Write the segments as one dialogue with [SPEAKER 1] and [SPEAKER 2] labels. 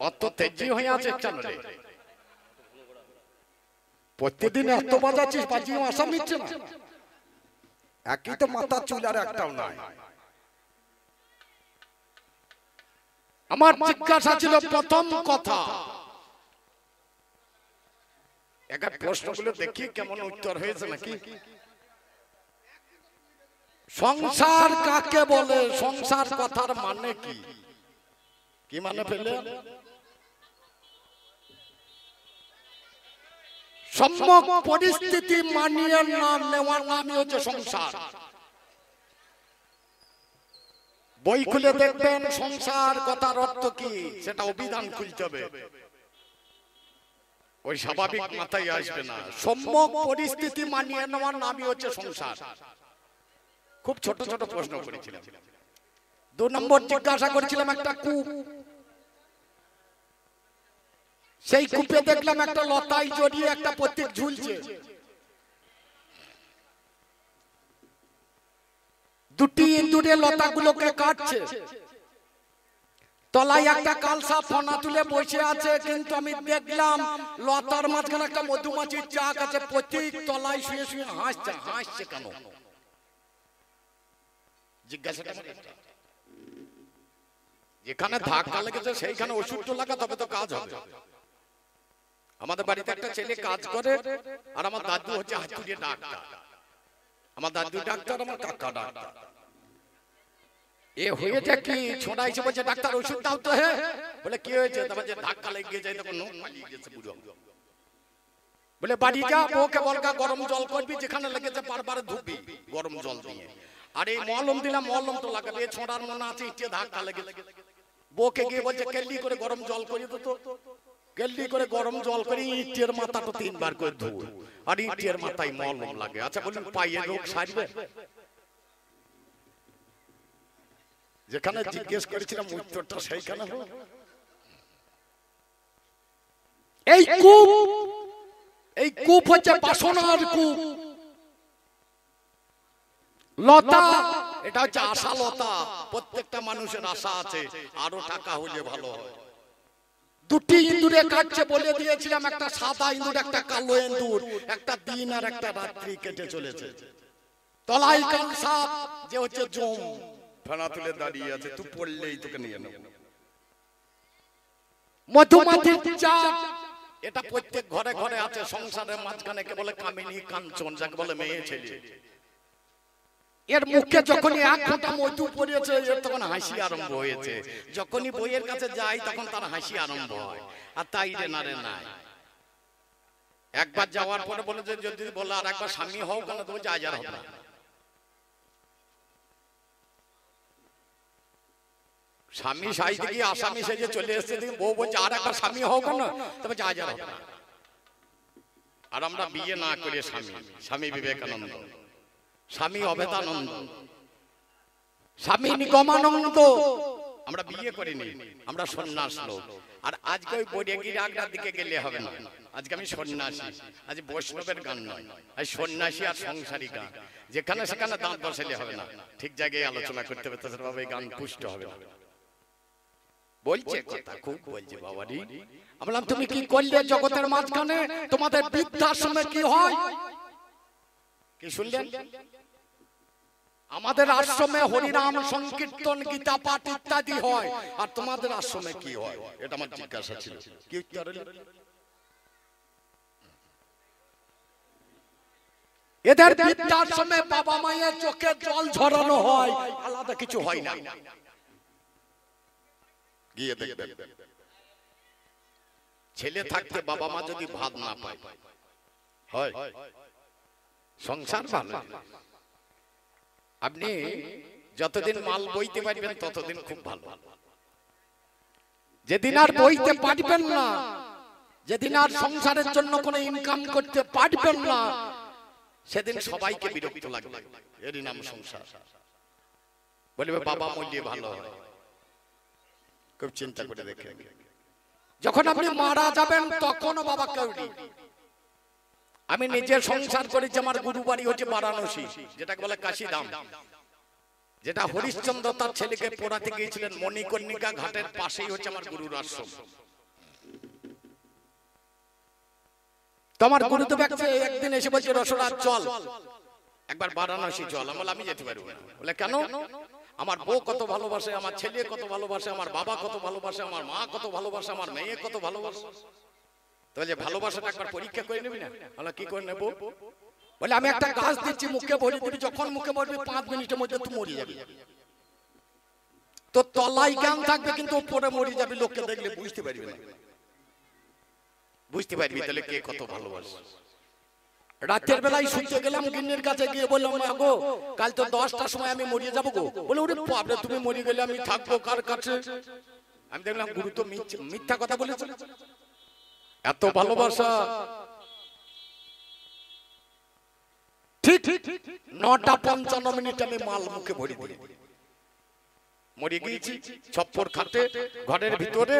[SPEAKER 1] অত তেজি হয়ে আছে কেন রে? প্রতিদিন এত বাজাচ্ছিস, বাজিয়ে আশা মিটছে না। একই তো মাথা চুল আর একটাও নাই। আমার জিজ্ঞাসা ছিল প্রথম কথা, একটা প্রশ্নগুলো দেখি কেমন উত্তর হয়েছে নাকি। সংসার কাকে বলে? সংসার কথার মানে কি? কি মানে পেলে? সম্যক পরিস্থিতি মানিয়ে নাম নেওয়ার নামই হচ্ছে সংসার। বই খুলে দেখবেন সংসার কথার অর্থ কি, সেটা অভিধান খুলতে হবে, ওই স্বাভাবিক মাথায় আসবে না। সম্যক পরিস্থিতি মানিয়ে নেওয়ার নামই হচ্ছে সংসার। খুব ছোট ছোট প্রশ্ন করেছিলাম। 2 নম্বর জিজ্ঞাসা করেছিলাম একটা কূপ, সেই কূপে দেখলাম একটা লতায় জড়িয়ে একটা প্রতীক ঝুলছে। দুটি ইঁদুরে লতাগুলোকে কাটছে। তলায় একটা কালসা ফনা তুলে বসে আছে, কিন্তু আমি দেখলাম লতার মাঝখানে একটা মধুমাছির চাক আছে। প্রতীক তলায় শুয়ে শুয়ে হাসছে। হাসছে কেন? জিজ্ঞাসাটা যেখানে ধাক্কা লেগেছে সেইখানে ওষুধ তো লাগা, তবে তো কাজ হবে। আমাদের বাড়িতে একটা ছেলে কাজ করে, আর আমার দাদু হচ্ছে হাতুড়ে ডাক্তার। আমার দাদু ডাক্তার, আমার কাকা ডাক্তার। এ হয়েছে কি, ছোড়া এসে বলছে ডাক্তার ওষুধ দাও তো। হ্যাঁ, বলে কি হয়েছে? তারপর যে ধাক্কা লেগে যায়, তখন নোক পালিয়ে গেছে বুড়ো। বলে বাড়ি যা, বউকে বলকা গরম জল করবি, যেখানে লেগেছে বারবার ধুবি গরম জল দিয়ে। আর এই মলম দিলাম, মলম তো লাগাবে। ছোড়ার মনে আছে ইটে ধাক্কা লেগে। বউকে গিয়ে বলছে কেল্লি করে গরম জল করি তো। কেল্লি করে গরম জল করে ইটের মাথাটা 3 বার করে ধুই, আর ইটের মাথায় মলম লাগে। আচ্ছা বলুন, পায়ের রোগ সারবে? যেখানে জিজ্ঞেস করেছিলাম উত্তরটা সেইখানে হলো। এই কূপ হচ্ছে বাসনার কূপ। লতা, এটা হচ্ছে আশা লতা। প্রত্যেকটা মানুষের আশা আছে, আরো টাকা হলে ভালো হয়। দুটি ইঁদুরে কাটছে বলে দিয়েছিলাম, একটা সাদা ইঁদুর, একটা কালো ইঁদুর। একটা দিন আর একটা রাত্রি কেটে চলেছে। তলায় কালসা, যে হচ্ছে জম, ফেনা তুলে দাঁড়িয়ে আছে। তুই পড়লেই তোকে নিয়ে নেব। মধুমাছির চাক, এটা প্রত্যেক ঘরে ঘরে আছে। সংসারের মাঝখানে কে বলে কামিনী কাঞ্চন, যাকে বলে মেয়ে ছেলে। এর মুখে যখনই 1 ফোঁটা মধু পড়েছে, এর তখন হাসি আরম্ভ হয়েছে। যখনই বইয়ের কাছে যাই, তখন তার হাসি আরম্ভ হয়। আর তাই রে না রে নাই। একবার যাওয়ার পরে বলে যে যদি বলে আর একবার স্বামী হও কেন, তো যা যা হবে না। স্বামী সাইতে গিয়ে আসামি সেজে চলে এসেছে, বউ বলছে আর একবার স্বামী হও কেন, তবে যা যা হবে না। আর আমরা বিয়ে না করে স্বামী বিবেকানন্দ, স্বামী অভেদানন্দ, স্বামী নিগমানন্দ, আমরা বিয়ে করিনি, আমরা সন্ন্যাস লোক। আর আজকে ওই বৈরাগীর আগ্রার দিকে গেলে হবে না। আজকে আমি সন্ন্যাসী। আজ বৈষ্ণবের গান নয়, আজ সন্ন্যাসী আর সংসারী গান। যেখানে সেখানে দাঁত বসালে হবে না, ঠিক জায়গায় আলোচনা করতে হবে, তাছাড়া এই গান পুষ্ট হবে না। বলছে কথা খুব বলছে বাবারি। বললাম তুমি কি করলে জগতের মাঝখানে? তোমাদের বৃদ্ধাশ্রমে কি হয়? কি শুনলেন? আমাদের আশ্রমে হরিনাম সংকীর্তন, গীতা পাঠ ইত্যাদি হয়। আর তোমাদের আশ্রমে কি হয়? এটা আমার জিজ্ঞাসা ছিল। কি উত্তর হলো? এদের বৃদ্ধাশ্রমে বাবা মায়ের চোখে জল ঝরানো হয়, আলাদা কিছু হয় না। গিয়ে দেখবেন, ছেলে থাকতে বাবা মা যদি ভাত না পায়, হয় সংসার ভালো। আপনি যতদিন মাল বইতে পারবেন ততদিন খুব ভালো। যেদিন আর বইতে পারবেন না, যেদিন আর সংসারের জন্য কোনো ইনকাম করতে পারবেন না, সেদিন সবাইকে বিরক্ত লাগবে। এরই নাম সংসার। বলবে বাবা মরলে ভালো হয়। খুব চিন্তা করে দেখেন, যখন আপনি মারা যাবেন তখনও বাবা কেউনি। আমি নিজে সংসার করেছি, আমার গুরু বাড়ি হচ্ছে বারাণসী, যেটাকে বলে কাশীধাম, যেটা হরিশ্চন্দ্র তার ছেলেকে পড়াতে গিয়েছিলেন। মণিকর্ণিকা ঘাটের পাশেই হচ্ছে আমার গুরুর আশ্রম। তোমার গুরুদেব একদিন এসে বলছে রসরাজ চল একবার বারাণসী চল। আমি যেতে পারবো না। বলে কেন? আমার বউ কত ভালোবাসে, আমার ছেলে কত ভালোবাসে, আমার বাবা কত ভালোবাসে, আমার মা কত ভালোবাসে, আমার মেয়ে কত ভালোবাসে। তাহলে ভালোবাসাটা একবার পরীক্ষা করে নিবি না? বলে কি করে নেবো? বলে আমি একটা গাছ দিচ্ছি, মুখে ভরে দিবি, যখন মুখে ভরবি 5 মিনিটের মধ্যে তুই মরে যাবি। তো তলায় জ্ঞান থাকবে কিন্তু উপরে মরে যাবি, লোককে দেখলে বুঝতে পারবি না। বুঝতে পারবি তাহলে কে কত ভালোবাসে। রাতের বেলায় শুতে গেলাম, গিন্নির কাছে গিয়ে বললাম মা গো কাল তো 10টার সময় আমি মরিয়ে যাবো গো। বলে ওরে বাপরে তুমি মরে গেলে আমি থাকবো কার কাছে? আমি দেখলাম গুরু তো মিথ্যা কথা বলেছে। এত ভালোবাসা। ঠিক 9:55 আমি মাল মুখে ভরি দিই, মরে গিয়েছি। ছপ্পর খাটে ঘরের ভিতরে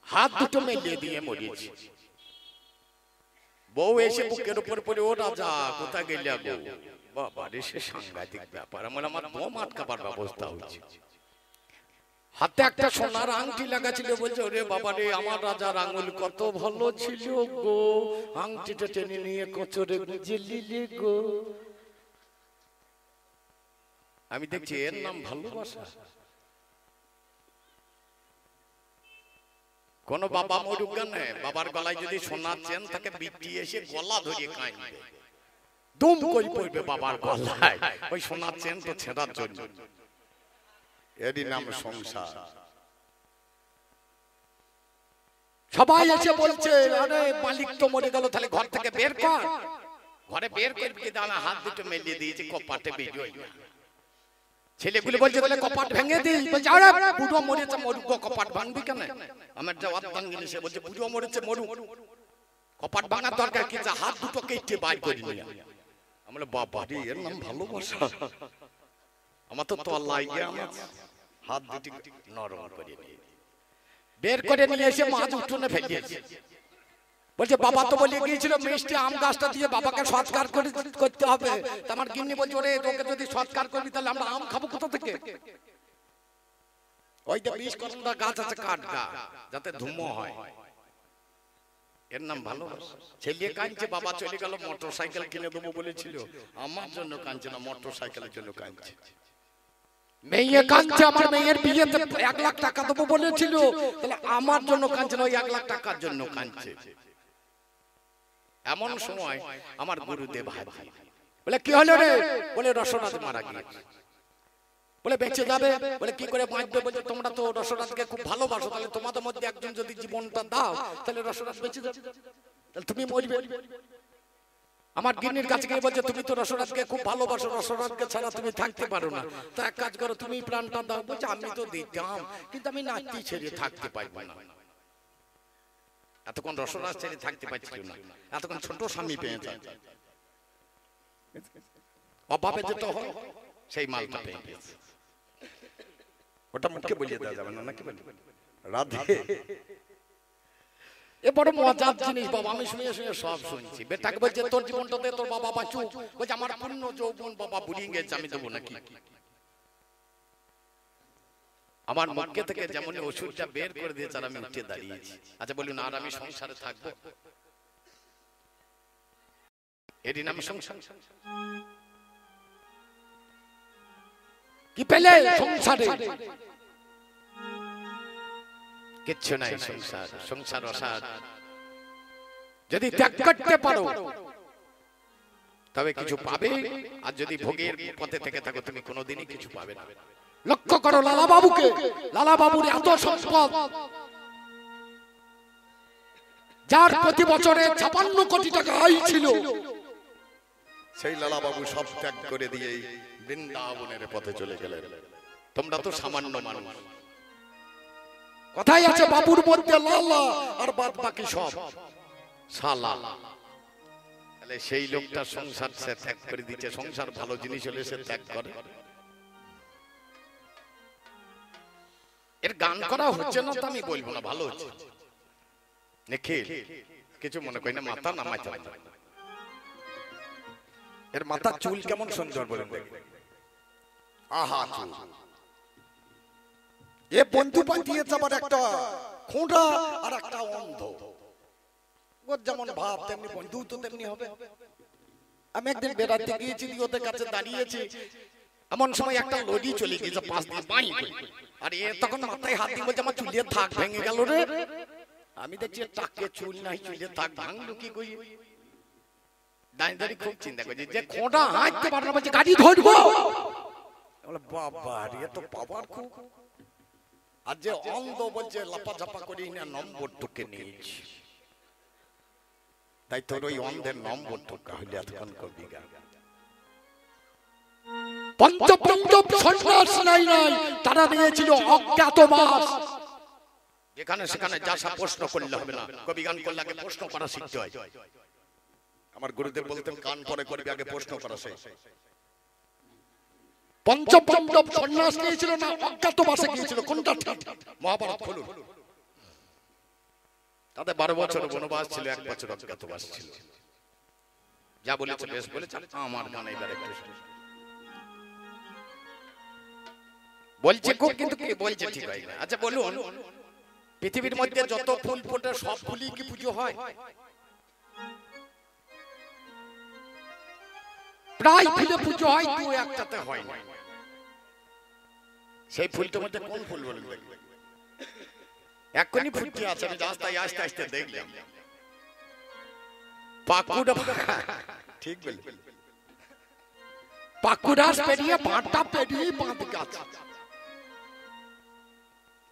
[SPEAKER 1] হাত দুটো মেলিয়ে দিয়ে মরিয়েছি। বউ এসে বুকের উপর পড়ে ও রাজা কোথায় গেলে গো? বাবা রে সে সাংঘাতিক ব্যাপার। আমার বোম আটকাবার ব্যবস্থা হচ্ছে। হাতে একটা সোনার আংটি লাগা ছিল। বলছে ওরে বাবা রে আমার রাজার আঙুল কত ভালো ছিল গো, আংটিটা টেনে নিয়ে কচরে গুঁজে নিলে গো। আমি দেখছি এর নাম ভালোবাসা। কোন বাবা মরুক না, বাবার গলায় যদি সোনার চেন থাকে বিটি এসে গলা ধরিয়ে কাঁদবে, দুম করে পড়বে বাবার গলায় ওই সোনার চেন তো ছেঁড়ার জন্য। এরই নাম সংসার। সবাই এসে বলছে আরে মালিক তো মরে গেল, তাহলে ঘর থেকে বের কর। ঘরে বের করবি কি? দানা হাত দুটো মেলিয়ে দিয়েছে, কপাটে বেরিয়ে না। ছেলেগুলো বলছে তাহলে কপাট ভেঙে দিই। বলছে আরে বুড়ো মরেছে মরুক, কপাট ভাঙবি কেন? আমার যে অর্ধাঙ্গিনী সে বলছে বুড়ো মরেছে মরুক, কপাট ভাঙার দরকার কি? হাত দুটো কেটে বাইর করে নিয়ে। আমরা বাবা রে এর নাম ভালোবাসা। আমার তো তল্লাই গিয়ে আমার হাত দুটি নরম করে নিয়ে বের করে নিয়ে এসে মাছ উঠোনে ফেলিয়েছে। বলছে বাবা তো বলে গিয়েছিল মিষ্টি আম গাছটা দিয়ে বাবাকে সৎকার করতে হবে। আমার গিন্নি বলছে ওরে তোকে যদি সৎকার করবি তাহলে আমরা আম খাবো কোথা থেকে? ওই যে 20 করন্দা গাছ আছে কাঠ গা, যাতে ধুমো হয়। এর নাম ভালোবাসা। ছেলে কাঁদছে, বাবা চলে গেল, মোটরসাইকেল কিনে দেবো বলেছিল। আমার জন্য কাঁদছে না, মোটরসাইকেলের জন্য কাঁদছে। মেয়ে কাঁদছে, আমার মেয়ের বিয়েতে 1 লাখ টাকা দেবো বলেছিল, তাহলে আমার জন্য কাঁদছে না, ওই 1 লাখ টাকার জন্য কাঁদছে। এমন সময় আমার গুরুদেব হাজির। বলে কি হলো রে? বলে রসরাজ মারা গিয়েছে। বলে বেঁচে যাবে? বলে কি করে বাঁচবে? বলে তোমরা তো রসরাজকে খুব ভালোবাসো, তাহলে তোমাদের মধ্যে একজন যদি জীবনটা দাও তাহলে রসরাজ বেঁচে যাবে, তাহলে তুমি মরবে। আমার গিন্নির কাছে গিয়ে বলছে তুমি তো রসরাজকে খুব ভালোবাসো, রসরাজকে ছাড়া তুমি থাকতে পারো না, তো এক কাজ করো তুমি প্রাণটা দাও। বলছে আমি তো দিতাম কিন্তু আমি নাতি ছেড়ে থাকতে পারবো না। এতক্ষণ রসরাজ ছেড়ে থাকতে পারছিল না, এতক্ষণ ছোট স্বামী পেয়ে যায়। অভাবে যেতে হয় সেই মালটা পেয়ে গেছে। ওটা মুখে বলিয়ে দেওয়া যাবে না নাকি? রাধে এ বড় মজার জিনিস বাবা, আমি শুনে শুনে সব শুনছি। বেটাকে বলছে তোর জীবনটা দে, তোর বাবা বাঁচুক। বলছে আমার পূর্ণ যৌবন বাবা বুড়িয়ে গেছে, আমি দেবো নাকি? আমার মুখে থেকে যেমন ওষুধটা বের করে দিয়েছে আর আমি উঠে দাঁড়িয়েছি। আচ্ছা বলুন আর আমি সংসারে থাকবো? এরই নাম সংসার। কি পেলে সংসারে? কিচ্ছু নাই সংসার। সংসার অসার। যদি ত্যাগ করতে পারো তবে কিছু পাবে, আর যদি ভোগের পথে থেকে থাকো তুমি কোনোদিনই কিছু পাবে না। লক্ষ্য করো লালা বাবুকে, লালা বাবুর এত সম্পদ, যার প্রতি বছরে 56 কোটি টাকা আয় ছিল, সেই লালা বাবু সব ত্যাগ করে দিয়ে বৃন্দাবনের পথে চলে গেলেন। তোমরা তো সামান্য মানুষ। কথাই আছে বাবুর মধ্যে লালা আর বাদ বাকি সব সালা। তাহলে সেই লোকটা সংসার সে ত্যাগ করে দিচ্ছে। সংসার ভালো জিনিস হলে সে ত্যাগ করে। এর গান করা হচ্ছে না তো আমি বলবো না, ভালো হচ্ছে। নিখিল কিছু মনে করি না, মাথা নামাইতে হয়। এর মাথা চুল কেমন সুন্দর বলেন দেখি। আহা চুল। এ বন্ধু পাঠিয়েছে আবার একটা খোঁড়া আর একটা অন্ধ। ওর যেমন ভাব তেমনি বন্ধু তো তেমনি হবে। আমি একদিন বেড়াতে গিয়েছি, ওদের কাছে দাঁড়িয়েছি, এমন সময় একটা লরি চলে গিয়েছে পাশ দিয়ে বাঁই করে, আর এ তখন মাথায় হাত দিয়ে বলছে আমার চুলের থাক ভেঙে গেল রে। আমি দেখছি টাকে চুল নাই, চুলের থাক ভাঙলো কি করি। দাঁড়িয়ে দাঁড়িয়ে খুব চিন্তা করছি যে খোঁটা হাঁটতে পারে না, বলছে গাড়ি ধরবো। বাবা রে তো পাওয়ার খুব। আর যে অন্ধ বলছে লাপা ঝাপা করি না নম্বর টুকে নিয়েছি, তাই তোর ওই অন্ধের নম্বর টুকা হইলে এতক্ষণ কবি গা। পঞ্চপাণ্ডব সন্ন্যাস নাই নাই, তারা নিয়েছিল অজ্ঞাতবাস। যেখানে সেখানে যা সব প্রশ্ন করলে হবে না, কবি গান করলে আগে প্রশ্ন করা শিখতে হয়। আমার গুরুদেব বলতেন কান পরে করবি, আগে প্রশ্ন করা শেষ। পঞ্চপাণ্ডব সন্ন্যাস নিয়েছিল না অজ্ঞাতবাসে গিয়েছিল, কোনটা ঠিক? মহাভারত খুলুন। তাদের 12 বছর বনবাস ছিল, 1 বছর অজ্ঞাতবাস ছিল। যা বলেছে বেশ বলেছে, আমার গান এবার একটু বলছে খুব, কিন্তু কি বলছে ঠিক হয় না। আচ্ছা বলুন, পৃথিবীর মধ্যে যত ফুল ফোটে সব ফুলই কি পুজো হয়? প্রায় ফুলে পুজো হয়, দু একটাতে হয় না। সেই ফুলটার মধ্যে কোন ফুল বলবেন? এখনই ফুটে আছে, আমি রাস্তায় আস্তে আস্তে দেখলাম পাকুড়া। ঠিক বল, পাকুড়া পেরিয়ে বাঁটা পেরিয়ে বাঁধ গাছ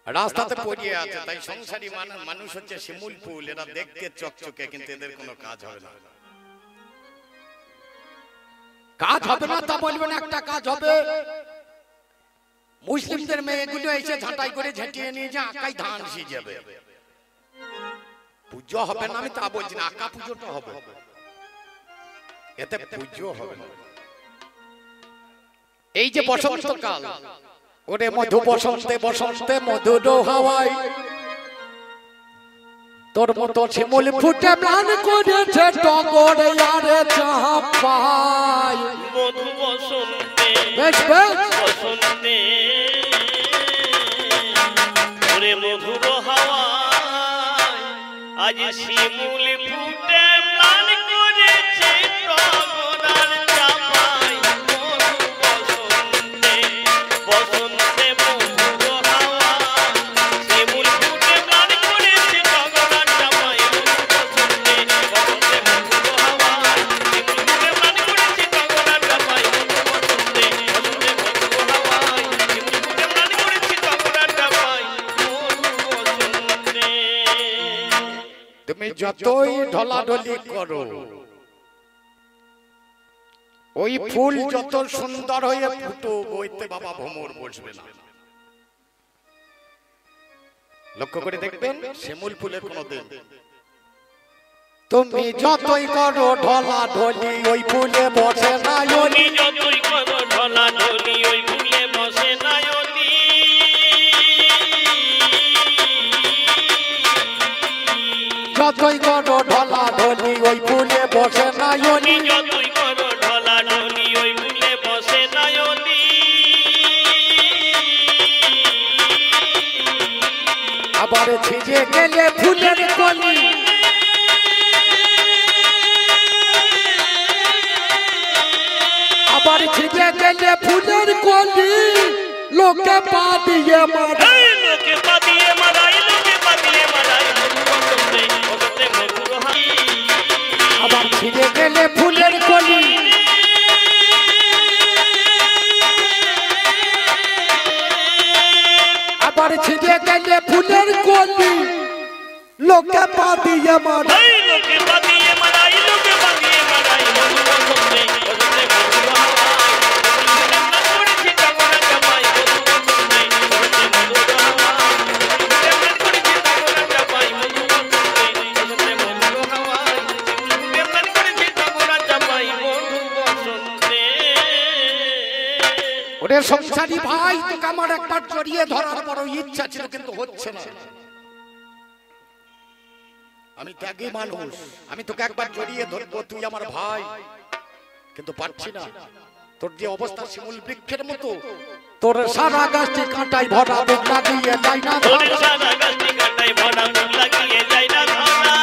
[SPEAKER 1] রাস্তাতে পড়িয়ে আছে। তাই সংসারী মানুষ হচ্ছে শিমুল ফুল, এরা দেখতে চকচকে, কিন্তু এদের কোনো কাজ হবে না। কাজ হবে না তা বলবেন, একটা কাজ হবে। মুসলিমদের মেয়েগুলো এসে ঝাঁটাই করে ঝেঁটিয়ে নিয়ে যে আকাই ধান সিজাবে, পুজো হবে না আমি তা বলছি না, আকা পুজোটা হবে, এতে পুজো হবে না। এই যে বসন্তকাল, ওরে মধু বসন্তে বসন্তে মধুর হাওয়ায় তোর মতো শিমুল ফুটে প্রাণ করেছে টগর আরে চাপাই।
[SPEAKER 2] মধু বসন্তে
[SPEAKER 1] বেশ বেশ
[SPEAKER 2] বসন্তে ওরে মধুর হাওয়ায় আজ শিমুল ফুটে প্রাণ করেছে টগর আর চাপাই। মধু বসন্তে বসন্তে মধুর হাওয়ায় শিমুল ফুটে প্রাণ করেছে টগর আর চাপাই। মধু বসন্তে বসন্তে মধুর হাওয়ায় শিমুল ফুটে প্রাণ করেছে টগর আর চাপাই। মধু বসন্তে বসন্তে মধুর হাওয়ায় শিমুল ফুটে প্রাণ করেছে টগর আর চাপাই। মধু বসন্তে।
[SPEAKER 1] তুমি যতই ঢলাঢলি করো, ওই ফুল যত সুন্দর হয়ে ফুটো বইতে বাবা ভ্রমর বসবে না। লক্ষ্য করে দেখবেন শিমুল ফুলের কোনো দিন, তুমি যতই করো ঢলাঢলি ওই ফুলে বসে না।
[SPEAKER 2] তুমি যতই করো ঢলাঢলি ওই ফুলে বসে না।
[SPEAKER 1] যতই করো ঢলাঢলি ওই ফুলে বসে না।
[SPEAKER 2] তুমি যতই করো ঢলাঢলি ওই ফুলে বসে না।
[SPEAKER 1] আবার ছিঁড়ে গেলে ফুলের কলি, আবার ছিঁড়ে গেলে ফুলের কলি লোকে পা দিয়ে মারাই।
[SPEAKER 2] লোকে পা দিয়ে মারাই, লোকে পা দিয়ে মারাই। মধু বসন্তে বসন্তে মধুর হাওয়ায়
[SPEAKER 1] আবার ছিঁড়ে গেলে ফুলের কলি, আবার ছিঁড়ে গেলে ফুলের কলি লোকে পা দিয়ে মারাই।
[SPEAKER 2] লোকে পা দিয়ে মারাই, লোকে পা দিয়ে মারাই। মধু বসন্তে বসন্তে মধুর হাওয়ায় করেছে টগর আর চাপাই। মধু বসন্তে বসন্তে মধুর হাওয়ায় করেছে টগর আর চাপাই। মধু বসন্তে বসন্তে মধুর হাওয়ায় করেছে টগর আর চাপাই। মধু বসন্তে।
[SPEAKER 1] ওরে সংসারী ভাই, তোকে আমার একবার জড়িয়ে ধরার বড় ইচ্ছা ছিল, কিন্তু হচ্ছে না। আমি ত্যাগী মানুষ, আমি তোকে একবার জড়িয়ে ধরবো, তুই আমার ভাই, কিন্তু পারছি না। তোর যে অবস্থা শিমুল বৃক্ষের মতো, তোর সারা গাছটি কাঁটাই ভরা, বুক লাগিয়ে যায় না
[SPEAKER 2] তোর সারা গাছটি কাঁটাই ভরা, বুক লাগিয়ে যায় না ধরা।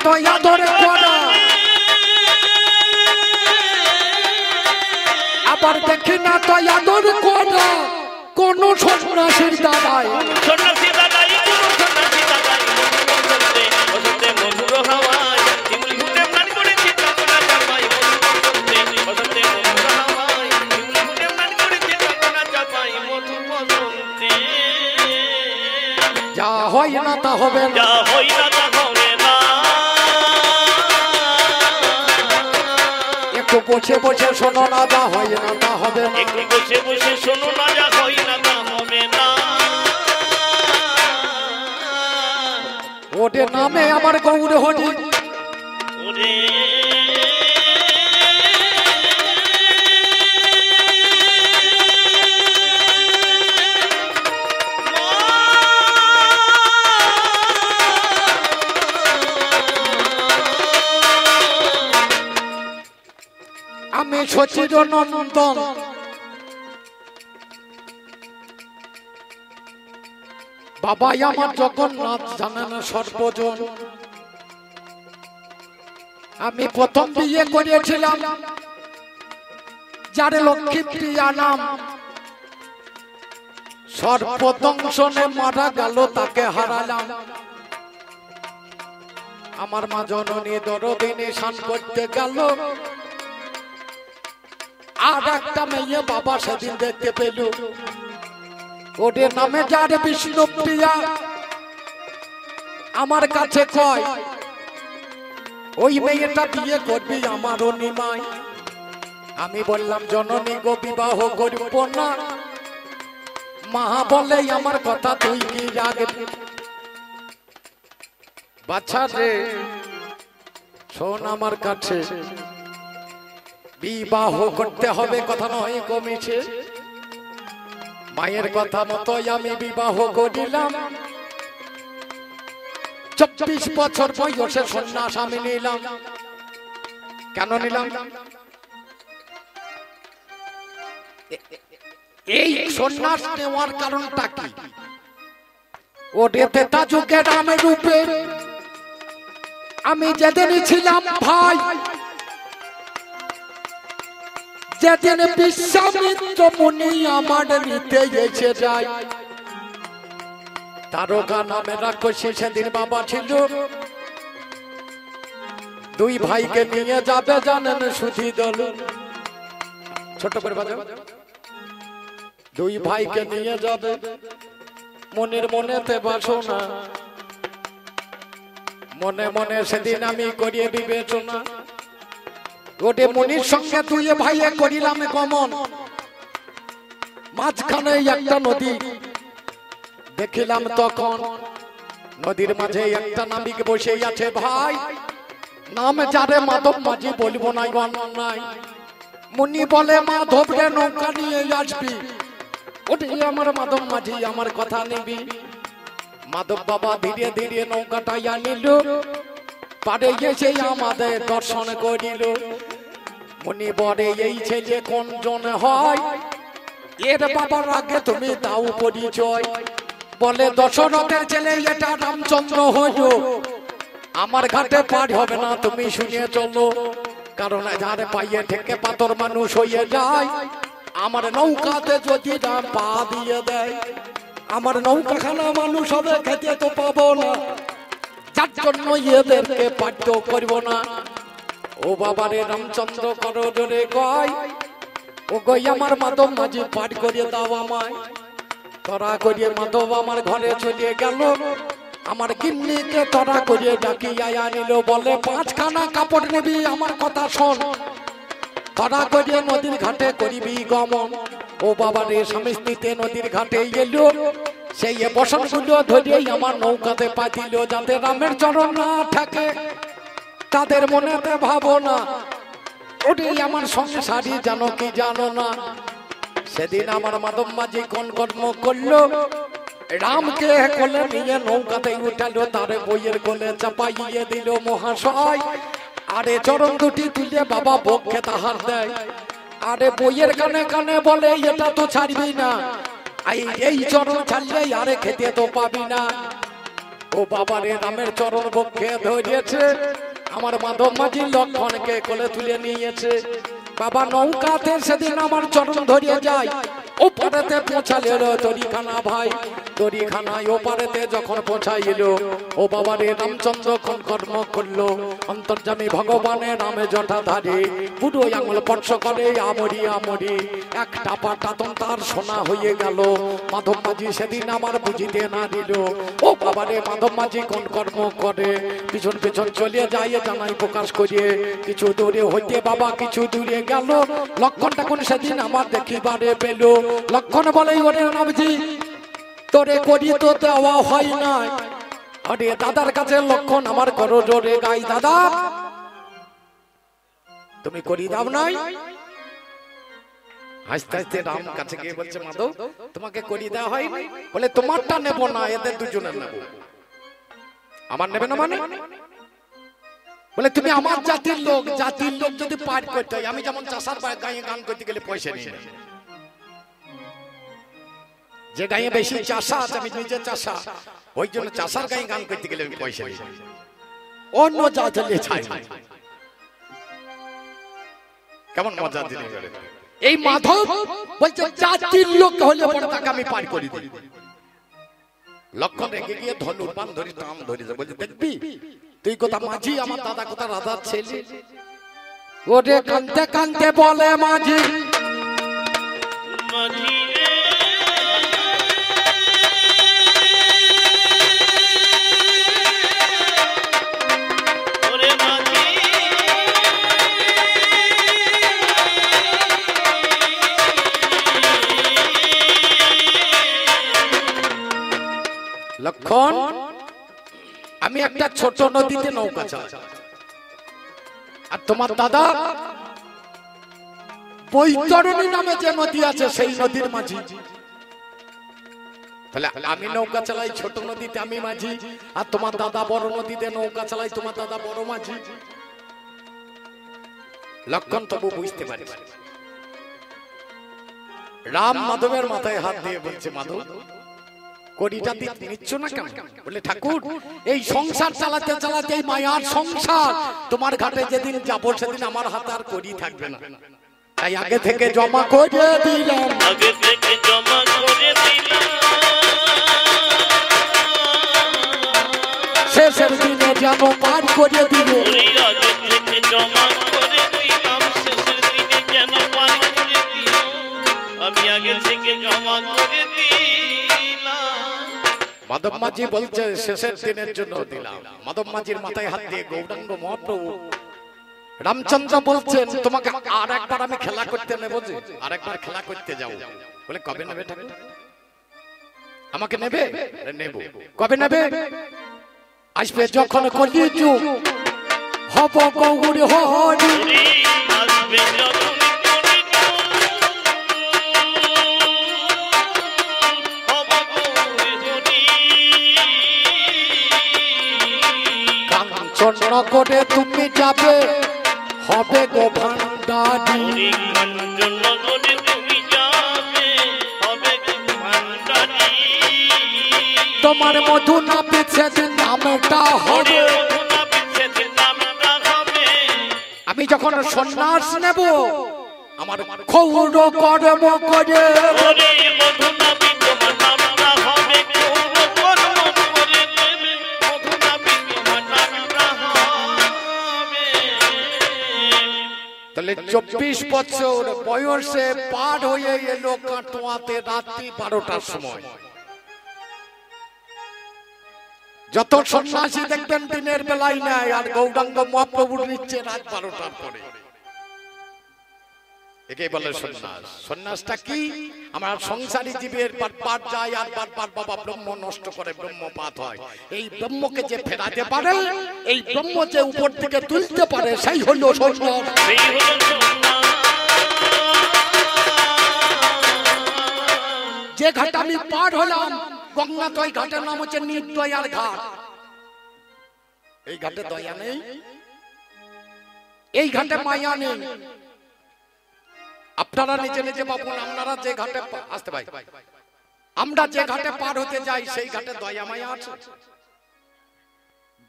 [SPEAKER 3] তো আদর করা, আবার দেখি না তো আদর করা কোন সন্ন্যাসীর দাদাই।
[SPEAKER 2] সন্ন্যাসী দাদাই কোন সন্ন্যাসী দাদাই বসন্তে বসন্তে মধুর হাওয়ায় শিমুল ফুটে প্রাণ করেছে তপনা চাপাই বসন্তে বসন্তে মধুর হাওয়ায় শিমুল ফুটে প্রাণ করেছে তপনা চাপাই মধু বসন্তে।
[SPEAKER 3] যা হয় না তা হবে না,
[SPEAKER 2] যা হয় না তা হবে না,
[SPEAKER 3] একটু বসে বসে শোনো না, যা হয় না তা হবে না।
[SPEAKER 2] একটু বসে বসে শোনো না, যা হয় না তা হবে না।
[SPEAKER 3] ওটে নামে আমার গৌর হরি,
[SPEAKER 2] ওরে
[SPEAKER 3] আমি সচির নন্দন, বাবাই আমার জগন্নাথ জানেন সর্বজন। আমি প্রথম বিয়ে করেছিলাম যার লক্ষ্মী প্রিয়া নাম, সর্বদংশনে মারা গেল তাকে হারালাম। আমার মা জননী দরদিনী স্নান করতে গেল, আর একটা মেয়ে বাবা সেদিন দেখতে পেল, ওদের নামে যার বিষ্ণু প্রিয়া। আমার কাছে কয় ওই মেয়েটা বিয়ে করবি আমার নিমাই। আমি বললাম জননী গো বিবাহ করব না। মা বলে আমার কথা তুই কি রাখবি? বাচ্চা রে শোন আমার কাছে, বিবাহ করতে হবে কথা নয় কমেছে। মায়ের কথা মতো আমি বিবাহ করিলাম। 24 বছর বয়সে সন্ন্যাস আমি নিলাম। কেন নিলাম? এই সন্ন্যাস নেওয়ার কারণটা কি? ওরে তেতা যুগে রামের রূপে আমি যেদিন ছিলাম ভাই, যেদিন বিশ্বামিত্র মুনি আমার নিতে এসে যায়, তারকা নামে রাক্ষসী সেদিন বাবা ছিল। দুই ভাইকে নিয়ে যাবে জানেন সুধী দল, ছোট করে বাজাও। দুই ভাইকে নিয়ে যাবে, মনের মনেতে বাসনা, মনে মনে সেদিন আমি করিয়ে বিবেচনা। ওটে মনির সঙ্গে দুই ভাইয়ে করিলাম গমন। মাঝখানে একটা নদী দেখিলাম, তখন নদীর মাঝে একটা নাবিক বসে আছে ভাই, নাম যারে মাধব মাঝি, বলবো নাই নাই। মুনি বলে মাধব রে নৌকা নিয়ে আসবি। ওটে আমার মাধব মাঝি, আমার কথা নিবি। মাধব বাবা ধীরে ধীরে নৌকাটা আনিল, পারে এসে আমাদের দর্শন করিল। মুনি বলে এই ছেলে কোন জন হয়? এর বাবার আগে তুমি দাও পরিচয়। বলে দশরথের ছেলে এটা রামচন্দ্র হইল। আমার ঘাটে পার হবে না, তুমি শুনে চলো, কারণ যার পাইয়ে থেকে পাথর মানুষ হয়ে যায়। আমার নৌকাতে যদি রাম পা দিয়ে দেয়, আমার নৌকাখানা মানুষ হবে, খেতে তো পাবো না, যার জন্য এদেরকে পাঠ্য করব না। ও বাবারে রামচন্দ্র করো জোরে কয়, ও গই আমার মাধব মাঝি পাঠ করিয়ে দাও আমায়। তরা করিয়ে মাধব আমার ঘরে চলে গেল, আমার গিন্নিকে তরা করিয়ে ডাকিয়া আনিল। বলে 5খানা কাপড় নিবি, আমার কথা শোন, তরা করিয়ে নদীর ঘাটে করিবি গমন। ও বাবারে স্বামী স্ত্রীতে নদীর ঘাটে এলো, সেই বসনগুলো ধরিয়েই আমার নৌকাতে পাতিল। যাতে রামের চরণ না থাকে তাদের মনেতে ভাবনা, ওটাই আমার সংসারী, জানো কি জানো না। সেদিন আমার মাধব মাঝি কোন কর্ম করলো, রামকে কোলে নিয়ে নৌকাতে উঠালো, তারে বইয়ের কোলে চাপাইয়ে দিল মহাশয়। আরে চরণ দুটি তুলে বাবা বক্ষে তাহার দেয়। আরে বইয়ের কানে কানে বলে এটা তো ছাড়বি না, এই চরণ ছাড়লে আরে খেতে তো পাবি না। ও বাবারে রামের চরণ বক্ষে ধরিয়েছে, আমার মাধব মাঝি লক্ষণকে কোলে তুলে নিয়েছে। বাবা নৌকাতে সেদিন আমার চরণ ধরিয়ে যায়, ও পারেতে পৌঁছালে তরিখানা ভাই, তরিখানায় ও পারেতে যখন পৌঁছাইল, ও বাবারে রামচন্দ্র কোন কর্ম করলো, অন্তর্যামী ভগবানের নামে জটাধারী বুড়ো আঙুল স্পর্শ করে আমরি আমরি, একটা পাটাতন তার সোনা হয়ে গেল। মাধব মাঝি সেদিন আমার বুঝিতে না দিল, ও বাবারে মাধব মাঝি কোন কর্ম করে, পিছন পিছন চলে যায় জানাই প্রকাশ করিয়ে, কিছু দূরে হইতে বাবা কিছু দূরে গেল, লক্ষণটা কোন সেদিন আমার দেখিবারে পেল। লক্ষণ বলে ওরে রামজি তোরে করি তো দেওয়া হয় নাই, আরে দাদার কাছে লক্ষণ আমার করো জোরে গাই, দাদা তুমি করি দাও নাই। হাসতে হাসতে রাম কাছে গিয়ে বলছে মাধব তোমাকে করি দেওয়া হয়, বলে তোমারটা নেব না, এদের দুজনের নেব। আমার নেবে না মানে, বলে তুমি আমার জাতির লোক, জাতির লোক যদি পার করতে হয়, আমি যেমন চাষার গায়ে গান করতে গেলে পয়সা নিই না, যে গায়ে বেশি চাষা আছে আমি নিজে চাষা, ওই জন্য চাষার গায়ে গান করতে গেলে আমি পয়সা নিই, অন্য জাতির চাই। কেমন মজা দিলে এই মাধব বলছে জাতির লোক হলে পরে তাকে আমি পার করে দিই। লক্ষণ রেখে গিয়ে ধনুর বান ধরি টান ধরি বলছে দেখবি তুই কোথা মাঝি, আমার দাদা কোথা রাধার ছেলে, ওরে কানতে কানতে বলে মাঝি লক্ষণ আমি একটা ছোট নদীতে নৌকা চালাই, আর তোমার দাদা বৈতরণী নামে যে নদী আছে সেই নদীর মাঝি, তাহলে আমি নৌকা চালাই ছোট নদীতে আমি মাঝি, আর তোমার দাদা বড় নদীতে নৌকা চালাই তোমার দাদা বড় মাঝি। লক্ষণ তবু বুঝতে পারি। রাম মাধবের মাথায় হাত দিয়ে বলছে মাধব কড়িটা নিচ্ছ না কেন, বলে ঠাকুর এই সংসার চালাতে চালাতে এই মায়ার সংসার, তোমার ঘাটে যেদিন যাবো সেদিন আমার হাতে আর কড়ি থাকবে না, তাই আগে থেকে জমা করে দিলাম,
[SPEAKER 2] আগে থেকে জমা করে দিলাম,
[SPEAKER 3] শেষের দিনে যেন পার করে দিব,
[SPEAKER 2] আগে থেকে জমা করে দিলাম, শেষের দিনে যেন পার করে দিলাম, আমি আগে থেকে জমা করে দিলাম।
[SPEAKER 3] মাধব মাঝি বলছে শেষের দিনের জন্য দিলাম। মাধব মাঝির মাথায় হাত দিয়ে গৌরাঙ্গ মহাপ্রভু রামচন্দ্র বলছেন তোমাকে আর একবার আমি খেলা করতে নেব, যে আর একবার খেলা করতে যাও, বলে কবে নেবে ঠাকুর, আমাকে নেবে, নেব, কবে নেবে, আসবে যখন কলিযুগ হব গৌর হরি,
[SPEAKER 2] আসবে যখন
[SPEAKER 3] কাঞ্চন করে তুমি যাবে হবে গো ভান্ডারি,
[SPEAKER 2] নগরে তুমি যাবে হবে ভান্ডারি,
[SPEAKER 3] তোমার মধু না পিছে নামটা হবে, আমি যখন সন্ন্যাস নেব আমার ক্ষৌর কর্ম করে, তাহলে 24 বছর বয়সে পার হয়ে এলো কাটোয়াতে রাত্রি 12টার সময়। যত সন্ন্যাসী দেখবেন দিনের বেলায় নেয়, আর গৌরাঙ্গ মহাপ্রভু নিচ্ছে রাত 12টার পরে। একে বলে সন্ন্যাস। সন্ন্যাসটা কি? আমরা সংসারী জীবের পার যায় আর বারবার বাবা ব্রহ্ম নষ্ট করে ব্রহ্মপাত হয়। এই ব্রহ্মকে যে ফেরাতে পারে, এই ব্রহ্ম যে উপর থেকে তুলতে পারে, সেই হলো সন্ন্যাস। যে ঘাট আমি পার হলাম গঙ্গা, তো এই ঘাটের নাম হচ্ছে নির্দয়ার ঘাট। এই ঘাটে দয়া নেই, এই ঘাটে মায়া নেই। আপনারা নিজে নিজে ভাবুন, আপনারা যে ঘাটে আসতে ভাই, আমরা যে ঘাটে পার হতে যাই সেই ঘাটে দয়া মায়া আছে?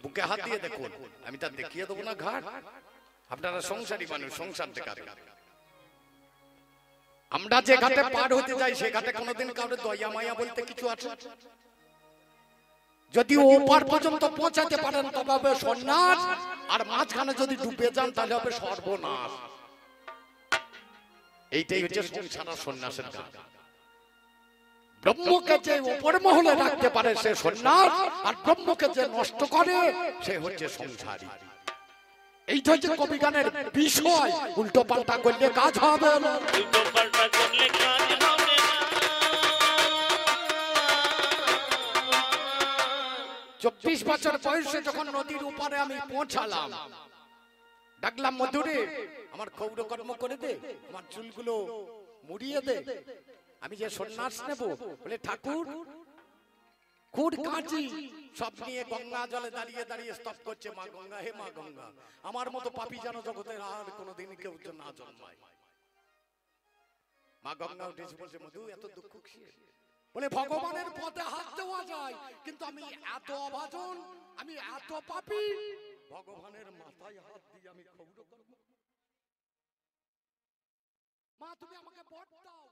[SPEAKER 1] বুকে হাত দিয়ে দেখুন, আমি তা দেখিয়ে দেবো না ঘাট। আপনারা সংসারী মানুষ, সংসার দেখাবে। আমরা যে ঘাটে পার হতে যাই সে ঘাটে কোনোদিন কাউকে দয়া মায়া বলতে কিছু আছে? যদি ওপার পর্যন্ত পৌঁছাতে পারেন তবে হবে সন্ন্যাস, আর মাঝখানে যদি ডুবে যান তাহলে হবে সর্বনাশ। এইটাই হচ্ছে সংসার আর সন্ন্যাসের কাজ। ব্রহ্মকে যে উপর মহলে রাখতে পারে সে সন্ন্যাস, আর ব্রহ্মকে যে নষ্ট করে সে হচ্ছে সংসারী। এইটা হচ্ছে কবিগানের বিষয়। উল্টো পাল্টা করলে কাজ হবে না,
[SPEAKER 2] উল্টো পাল্টা করলে কাজ হবে না।
[SPEAKER 1] 24 বছর বয়সে যখন নদীর উপরে আমি পৌঁছালাম, ডাকলাম মধুরে আমার ক্ষৌর কর্ম করে দে, আমার চুলগুলো মুড়িয়ে দে, আমি যে সন্ন্যাস নেব। বলে ঠাকুর খুর কাঁচি সব নিয়ে গঙ্গা জলে দাঁড়িয়ে দাঁড়িয়ে স্তব করছে, মা গঙ্গা, হে মা গঙ্গা, আমার মতো পাপী যেন জগতে আর কোনোদিন কেউ না জন্মায়। মা গঙ্গা উঠেছে বলছে, মধু এত দুঃখ কিসের? বলে ভগবানের পথে হাত দেওয়া যায়, কিন্তু আমি এত অভাজন, আমি এত পাপী, ভগবানের মাথায় হাত দিয়ে আমি ক্ষৌর করব? মা তুমি আমাকে বর দাও।